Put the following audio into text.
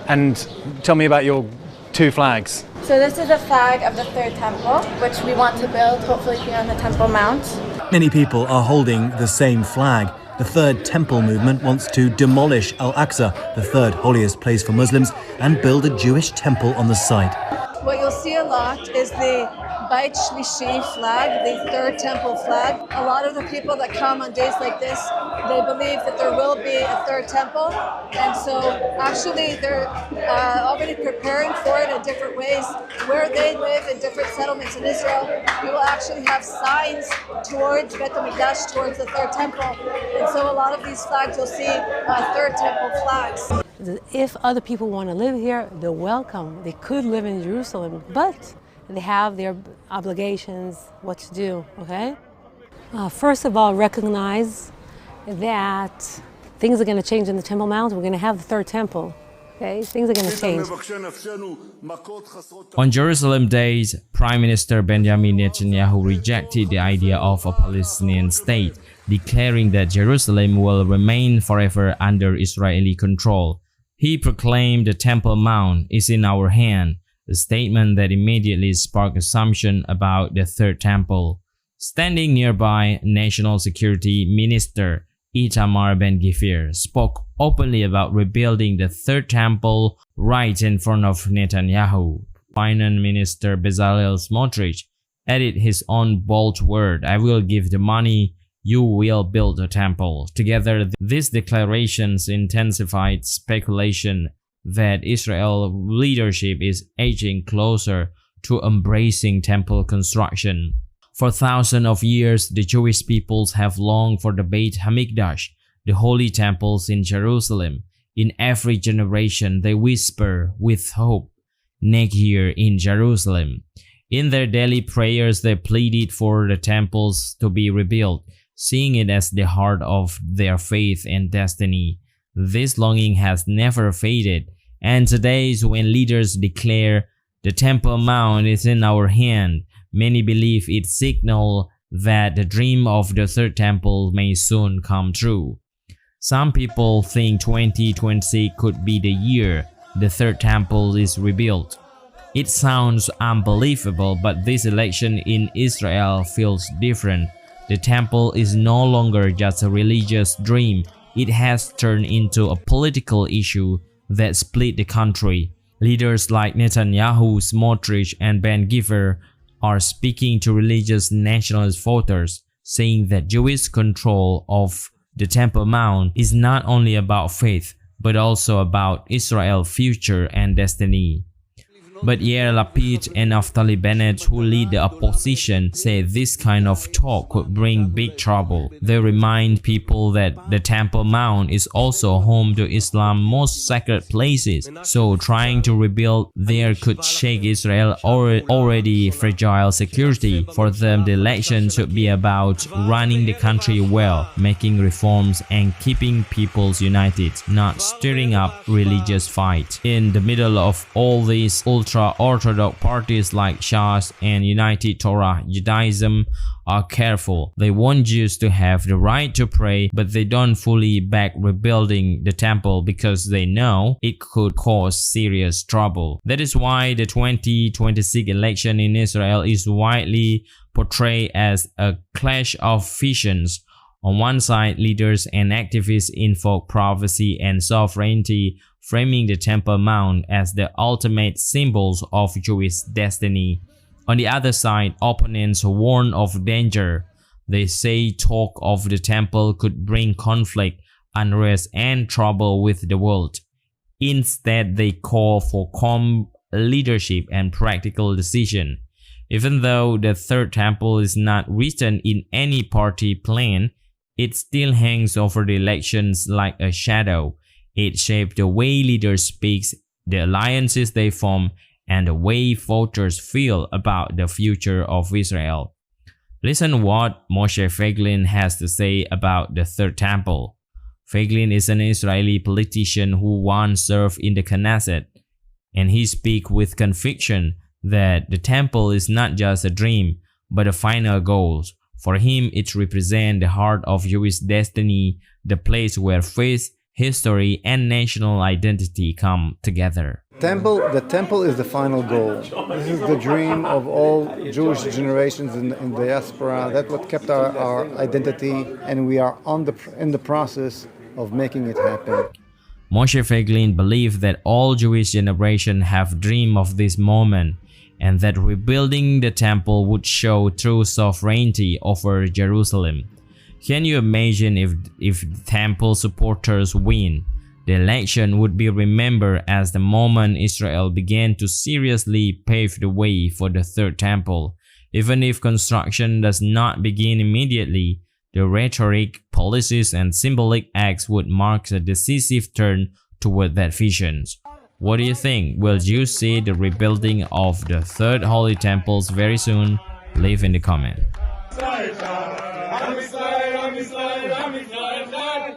And tell me about your two flags. So this is a flag of the third temple, which we want to build hopefully here on the Temple Mount. Many people are holding the same flag. The Third Temple movement wants to demolish Al-Aqsa, the third holiest place for Muslims, and build a Jewish temple on the site. What you'll see a lot is the Beit Shlishi flag, the third temple flag. A lot of the people that come on days like this, they believe that there will be a third temple. And so actually they're already preparing for it in different ways. Where they live in different settlements in Israel, you will actually have signs towards Beit HaMikdash, towards the third temple. And so a lot of these flags, you'll see third temple flags. If other people want to live here, they're welcome. They could live in Jerusalem, but they have their obligations, what to do, okay? First of all, recognize that things are going to change in the Temple Mount. We're going to have the third temple, okay? Things are going to change. On Jerusalem days, Prime Minister Benjamin Netanyahu rejected the idea of a Palestinian state, declaring that Jerusalem will remain forever under Israeli control. He proclaimed the Temple Mount is in our hand, a statement that immediately sparked assumption about the Third Temple. Standing nearby, National Security Minister Itamar Ben-Gvir spoke openly about rebuilding the Third Temple right in front of Netanyahu. Finance Minister Bezalel Smotrich added his own bold word, "I will give the money, you will build a temple." Together, these declarations intensified speculation that Israel leadership is edging closer to embracing temple construction. For thousands of years, the Jewish peoples have longed for the Beit HaMikdash, the holy temples in Jerusalem. In every generation, they whisper with hope, "Next year in Jerusalem." In their daily prayers, they pleaded for the temples to be rebuilt, seeing it as the heart of their faith and destiny. This longing has never faded, and today is when leaders declare the Temple Mount is in our hand. Many believe it signals that the dream of the Third Temple may soon come true. Some people think 2020 could be the year the Third Temple is rebuilt. It sounds unbelievable, but this election in Israel feels different. The temple is no longer just a religious dream. It has turned into a political issue that split the country. Leaders like Netanyahu, Smotrich, and Ben-Gvir are speaking to religious nationalist voters, saying that Jewish control of the Temple Mount is not only about faith, but also about Israel's future and destiny. But Yair Lapid and Naftali Bennett, who lead the opposition, say this kind of talk could bring big trouble. They remind people that the Temple Mount is also home to Islam's most sacred places, so trying to rebuild there could shake Israel's already fragile security. For them, the election should be about running the country well, making reforms, and keeping peoples united, not stirring up religious fight. In the middle of all this, ultra-Orthodox parties like Shas and United Torah Judaism are careful. They want Jews to have the right to pray, but they don't fully back rebuilding the temple because they know it could cause serious trouble. That is why the 2026 election in Israel is widely portrayed as a clash of visions. On one side, leaders and activists invoke prophecy and sovereignty, framing the Temple Mount as the ultimate symbols of Jewish destiny. On the other side, opponents warn of danger. They say talk of the temple could bring conflict, unrest, and trouble with the world. Instead, they call for calm leadership and practical decision. Even though the Third Temple is not written in any party plan, it still hangs over the elections like a shadow. It shaped the way leaders speak, the alliances they form, and the way voters feel about the future of Israel. Listen what Moshe Feiglin has to say about the Third Temple. Feiglin is an Israeli politician who once served in the Knesset, and he speaks with conviction that the temple is not just a dream, but a final goal. For him, it represents the heart of Jewish destiny, the place where faith, history, and national identity come together. The temple is the final goal. This is the dream of all Jewish generations in diaspora. That's what kept our identity, and we are in the process of making it happen. Moshe Feiglin believed that all Jewish generations have dreamed of this moment, and that rebuilding the temple would show true sovereignty over Jerusalem. Can you imagine if temple supporters win? The election would be remembered as the moment Israel began to seriously pave the way for the third temple. Even if construction does not begin immediately, the rhetoric, policies, and symbolic acts would mark a decisive turn toward that vision. What do you think? Will you see the rebuilding of the third Holy Temples very soon? Leave in the comment.